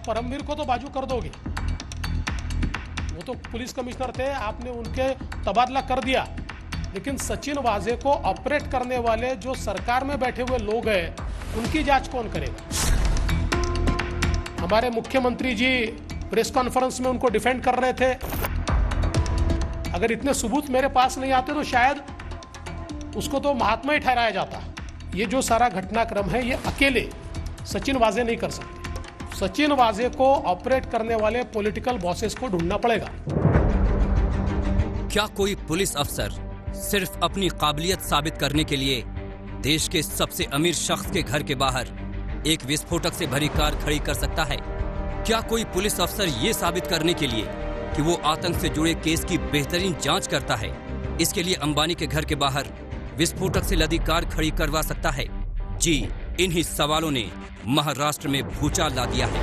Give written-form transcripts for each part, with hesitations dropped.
परमवीर को तो बाजू कर दोगे, वो तो पुलिस कमिश्नर थे, आपने उनके तबादला कर दिया, लेकिन सचिन वाजे को ऑपरेट करने वाले जो सरकार में बैठे हुए लोग हैं उनकी जांच कौन करेगा? हमारे मुख्यमंत्री जी प्रेस कॉन्फ्रेंस में उनको डिफेंड कर रहे थे। अगर इतने सबूत मेरे पास नहीं आते तो शायद उसको तो महात्मा ही ठहराया जाता। ये जो सारा घटनाक्रम है ये अकेले सचिन वाजे नहीं कर सकते। सचिन वाजे को ऑपरेट करने वाले पॉलिटिकल बॉसेस को ढूंढना पड़ेगा। क्या कोई पुलिस अफसर सिर्फ अपनी काबिलियत साबित करने के लिए देश के सबसे अमीर शख्स के घर के बाहर एक विस्फोटक से भरी कार खड़ी कर सकता है? क्या कोई पुलिस अफसर ये साबित करने के लिए कि वो आतंक से जुड़े केस की बेहतरीन जांच करता है, इसके लिए अंबानी के घर के बाहर विस्फोटक से लदी कार खड़ी करवा सकता है? जी, इन्हीं सवालों ने महाराष्ट्र में भूचाल ला दिया है।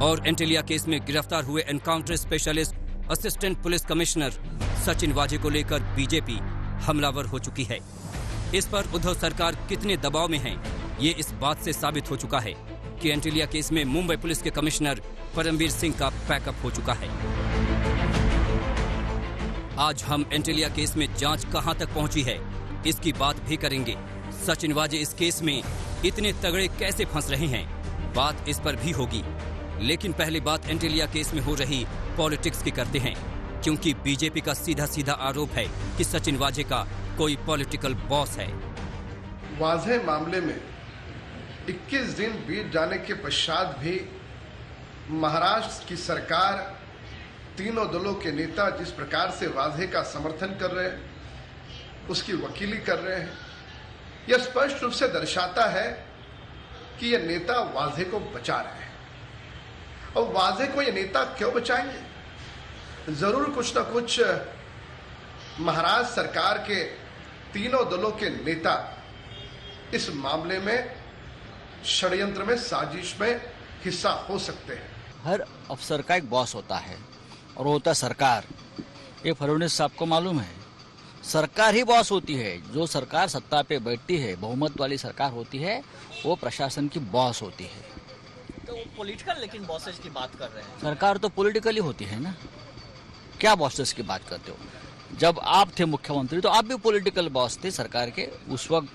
और एंटिलिया केस में गिरफ्तार हुए encounter specialist assistant police commissioner Sachin वाजे को लेकर बीजेपी हमलावर हो चुकी है। इस पर उद्धव सरकार कितने दबाव में है, ये इस बात से साबित हो चुका है कि एंटिलिया केस में मुंबई पुलिस के कमिश्नर परमवीर सिंह का पैकअप हो चुका है। आज हम एंटिलिया केस में जांच कहां तक पहुंची है इसकी बात भी करेंगे। सचिन वाजे इस केस में इतने तगड़े कैसे फंस रहे हैं, बात इस पर भी होगी। लेकिन पहले बात एंटिलिया केस में हो रही पॉलिटिक्स की करते हैं, क्योंकि बीजेपी का सीधा सीधा आरोप है कि सचिन वाजे का कोई पॉलिटिकल बॉस है। वाजे मामले में 21 दिन बीत जाने के पश्चात भी महाराष्ट्र की सरकार, तीनों दलों के नेता जिस प्रकार से वाजे का समर्थन कर रहे हैं, उसकी वकीली कर रहे हैं, यह स्पष्ट रूप से दर्शाता है कि यह नेता वाजे को बचा रहे हैं। और वाजे को यह नेता क्यों बचाएंगे? जरूर कुछ ना कुछ महाराष्ट्र सरकार के तीनों दलों के नेता इस मामले में षड्यंत्र में, साजिश में हिस्सा हो सकते हैं। हर अफसर का एक बॉस होता है और वो होता है सरकार। ये फडणवीस साहब को मालूम है, सरकार ही बॉस होती है। जो सरकार सत्ता पे बैठती है, बहुमत वाली सरकार होती है, वो प्रशासन की बॉस होती है। तो वो पॉलिटिकल लेकिन बॉसेस की बात कर रहे हैं। सरकार तो पॉलिटिकली होती है ना, क्या बॉसेस की बात करते हो? जब आप थे मुख्यमंत्री तो आप भी पॉलिटिकल बॉस थे सरकार के। उस वक्त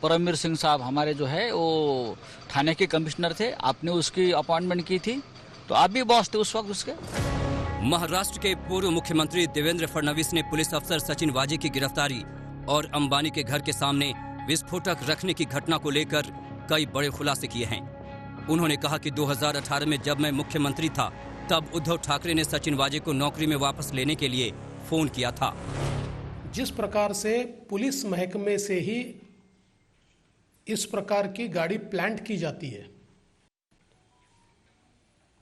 परमवीर सिंह साहब हमारे जो है वो थाने के कमिश्नर थे, आपने उसकी अपॉइंटमेंट की थी, तो आप भी बॉस थे उस वक्त उसके। महाराष्ट्र के पूर्व मुख्यमंत्री देवेंद्र फडणवीस ने पुलिस अफसर सचिन वाजे की गिरफ्तारी और अंबानी के घर के सामने विस्फोटक रखने की घटना को लेकर कई बड़े खुलासे किए हैं। उन्होंने कहा कि 2018 में जब मैं मुख्यमंत्री था तब उद्धव ठाकरे ने सचिन वाजे को नौकरी में वापस लेने के लिए फोन किया था। जिस प्रकार से पुलिस महकमे से ही इस प्रकार की गाड़ी प्लांट की जाती है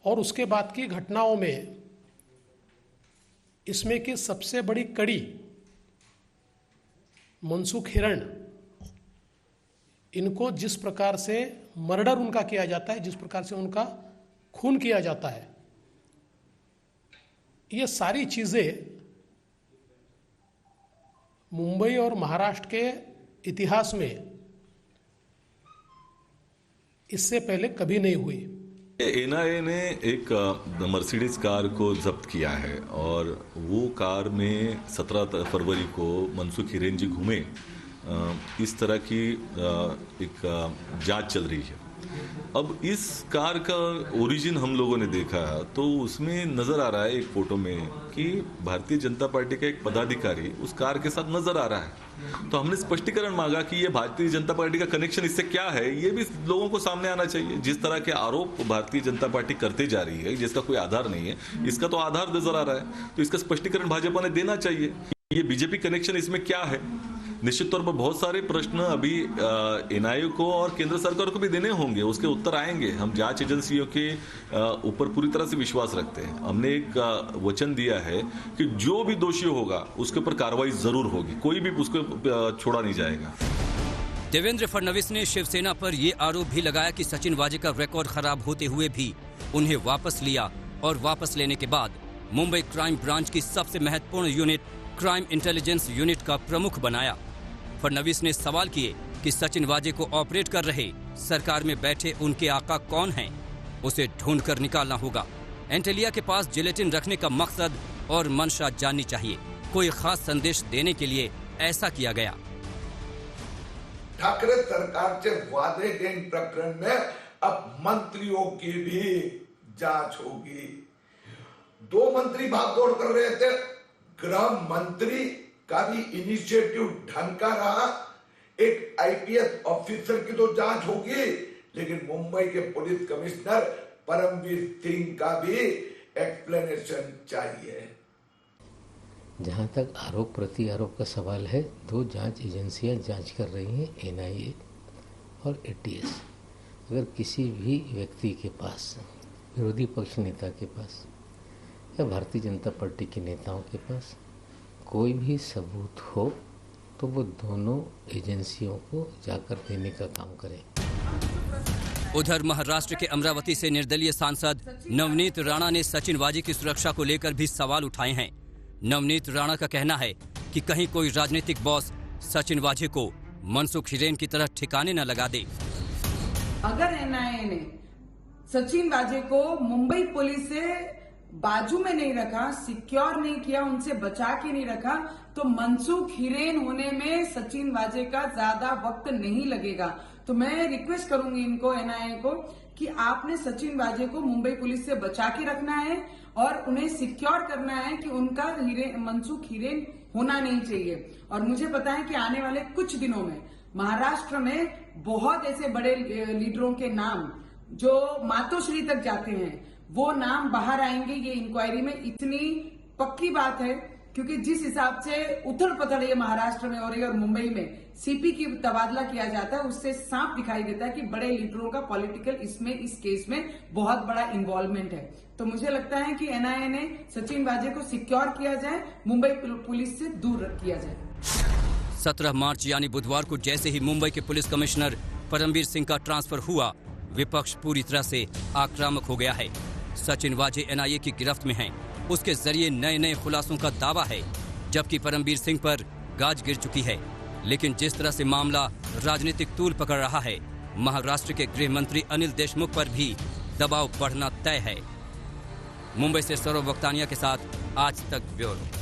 और उसके बाद की घटनाओं में इसमें की सबसे बड़ी कड़ी मनसुख हिरण, इनको जिस प्रकार से मर्डर उनका किया जाता है, जिस प्रकार से उनका खून किया जाता है, ये सारी चीजें मुंबई और महाराष्ट्र के इतिहास में इससे पहले कभी नहीं हुई। एनआईए ने एक मर्सिडीज कार को जब्त किया है और वो कार में 17 फरवरी को मनसुख हिरेन जी घूमे, इस तरह की एक जांच चल रही है। अब इस कार का ओरिजिन हम लोगों ने देखा तो उसमें नजर आ रहा है एक फोटो में कि भारतीय जनता पार्टी का एक पदाधिकारी उस कार के साथ नजर आ रहा है। तो हमने स्पष्टीकरण मांगा कि ये भारतीय जनता पार्टी का कनेक्शन इससे क्या है, ये भी लोगों को सामने आना चाहिए। जिस तरह के आरोप भारतीय जनता पार्टी करते जा रही है जिसका कोई आधार नहीं है, इसका तो आधार नजर आ रहा है, तो इसका स्पष्टीकरण भाजपा ने देना चाहिए। ये बीजेपी कनेक्शन इसमें क्या है? निश्चित तौर पर बहुत सारे प्रश्न अभी एनआईए को और केंद्र सरकार को भी देने होंगे, उसके उत्तर आएंगे। हम जांच एजेंसियों के ऊपर पूरी तरह से विश्वास रखते हैं। हमने एक वचन दिया है कि जो भी दोषी होगा उसके ऊपर कार्रवाई जरूर होगी, कोई भी उसको छोड़ा नहीं जाएगा। देवेंद्र फडणवीस ने शिवसेना पर यह आरोप भी लगाया कि सचिन वाजे का रिकॉर्ड खराब होते हुए भी उन्हें वापस लिया और वापस लेने के बाद मुंबई क्राइम ब्रांच की सबसे महत्वपूर्ण यूनिट क्राइम इंटेलिजेंस यूनिट का प्रमुख बनाया। फडणवीस ने सवाल किए कि सचिन वाजे को ऑपरेट कर रहे सरकार में बैठे उनके आका कौन हैं, उसे ढूंढकर निकालना होगा। एंटेलिया के पास जिलेटिन रखने का मकसद और मंशा जाननी चाहिए। कोई खास संदेश देने के लिए ऐसा किया गया। ठाकरे सरकार से वादे के इन प्रकरण में अब मंत्रियों की भी जांच होगी। 2 मंत्री भागदौड़ कर रहे थे, गृह मंत्री का भी इनिशिएटिव ढंग का रहा। एक आईपीएस ऑफिसर की तो जांच होगी, लेकिन मुंबई के पुलिस कमिश्नर परमवीर सिंह का भी एक्सप्लेनेशन चाहिए। जहां तक आरोप प्रति आरोप का सवाल है, 2 जांच एजेंसियां जांच कर रही हैं, एनआईए और एटीएस। अगर किसी भी व्यक्ति के पास, विरोधी पक्ष नेता के पास या भारतीय जनता पार्टी के नेताओं के पास कोई भी सबूत हो, तो वो दोनों एजेंसियों को जाकर देने का काम करें। उधर महाराष्ट्र के अमरावती से निर्दलीय सांसद नवनीत राणा ने सचिन वाजे की सुरक्षा को लेकर भी सवाल उठाए हैं। नवनीत राणा का कहना है कि कहीं कोई राजनीतिक बॉस सचिन वाजे को मनसुख हिरेन की तरह ठिकाने न लगा दे। अगर एनआईए ने सचिन वाजे को मुंबई पुलिस से बाजू में नहीं रखा, सिक्योर नहीं किया, उनसे बचा के नहीं रखा, तो मनसुख हिरेन होने में सचिन वाजे का ज्यादा वक्त नहीं लगेगा। तो मैं रिक्वेस्ट करूंगी इनको, एनआईए को, कि आपने सचिन वाजे को मुंबई पुलिस से बचा के रखना है और उन्हें सिक्योर करना है कि उनका मनसुख हिरेन होना नहीं चाहिए। और मुझे पता है कि आने वाले कुछ दिनों में महाराष्ट्र में बहुत ऐसे बड़े लीडरों के नाम जो मातोश्री तक जाते हैं, वो नाम बाहर आएंगे। ये इंक्वायरी में इतनी पक्की बात है, क्योंकि जिस हिसाब से उथल पथल ये महाराष्ट्र में हो रही है और मुंबई में सीपी की तबादला किया जाता है, उससे साफ दिखाई देता है कि बड़े लीडरों का पॉलिटिकल इस केस में बहुत बड़ा इन्वॉल्वमेंट है। तो मुझे लगता है कि एनआईए ने सचिन वाजे को सिक्योर किया जाए, मुंबई पुलिस से दूर किया जाए। 17 मार्च यानी बुधवार को जैसे ही मुंबई के पुलिस कमिश्नर परमवीर सिंह का ट्रांसफर हुआ, विपक्ष पूरी तरह से आक्रामक हो गया है। सचिन वाजे एनआईए की गिरफ्त में हैं। उसके जरिए नए नए खुलासों का दावा है, जबकि परमवीर सिंह पर गाज गिर चुकी है। लेकिन जिस तरह से मामला राजनीतिक तूल पकड़ रहा है, महाराष्ट्र के गृह मंत्री अनिल देशमुख पर भी दबाव बढ़ना तय है। मुंबई से सौरभ वक्तानिया के साथ आज तक ब्यूरो।